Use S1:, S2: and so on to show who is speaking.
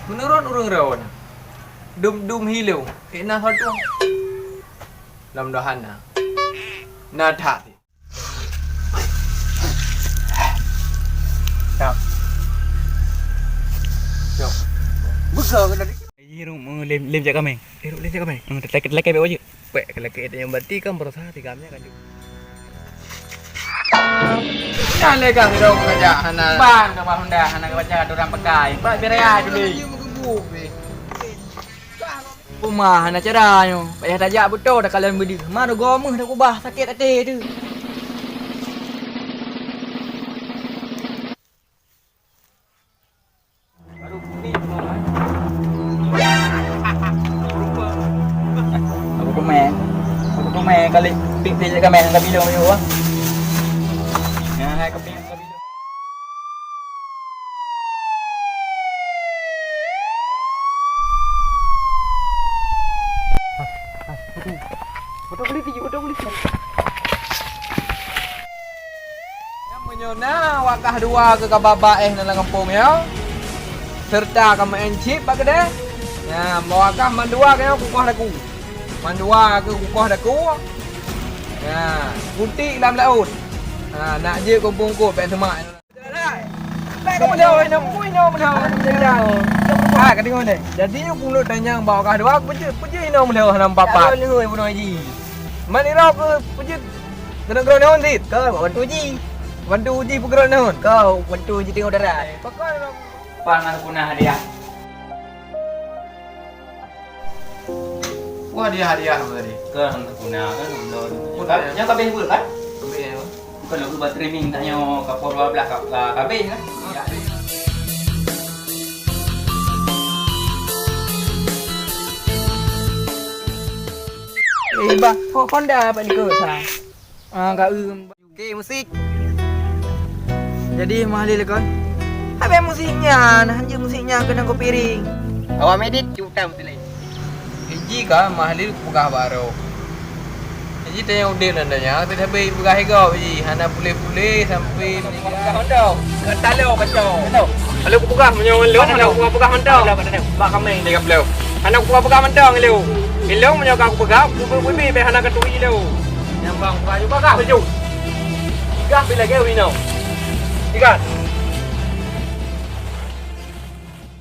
S1: Menurut orang rawan, dum hilau, nak hatu. Mudah-mudahan na thả thì. Chào. Chào. Bước giờ cái đấy.
S2: Ini lem jaga meng. Lem jaga meng. Lek be aja. Pe lek yang berarti kan berusaha tiga kan.
S1: Jangan legang dong kerja hana.
S2: Bang ke Honda hana ke baca orang pekai. Pak berea dulu. Rumah hana caranya. Payah tajak betul dah kalian berdiri. Mana gomeh dah kubah sakit hati tu. Baru kuning semua. Aku kemeng kali pik jaga meng kami dulu ah. Hai kami. Betul beli.
S1: Yang menyona wakah dua ke kababa dalam kampung ya. Serta kamu encip pak kedai. Ya, mewakah mandua ke kukuh daku. Mandua ke kukuh daku. Ya, putih dalam laut. Ha, nak je kumpul pek semak. Pek kamu dah oi nak dah. Ha, ka tengok ni. Jadi pulut tanyang bawa kah dua peje ino mula hanam papa.
S2: Ni hoi bunuh haji.
S1: Mani rau ke peje gerak naon dit?
S2: Kau bantu uji.
S1: Bantu uji bergerak naon?
S2: Kau bantu uji tengok darat.
S1: Pakai
S2: Pangan punah dia.
S1: wah dia hadiah tadi.
S2: Kan punah kan belum. Yang kabeh pun kan?
S1: Ambil ya.
S2: Kalau buat trimming tanya kapur belah kabeh kan? Ya. Bah, Honda apa ni ke sah? Kak okey musik. Jadi mahal le kan? Habis musiknya, hanya musiknya kena kau piring. Awak medit juta mesti lain.
S1: Hiji ka mahalil pugah baru. Hiji tanya udin andanya, tapi habis pugah ego hiji hana pulih-pulih sampai
S2: Pugah Honda.
S1: ketalo kacau.
S2: Kalau aku pugah menyo leu, kalau aku pugah Honda. Bak kameng dia kaplau. Hana aku pugah Honda leu. Ilong menyo aku pugah, bubi be hana katui leu. Yang bang pugah juga baju. Tiga bila ke wino. Tiga.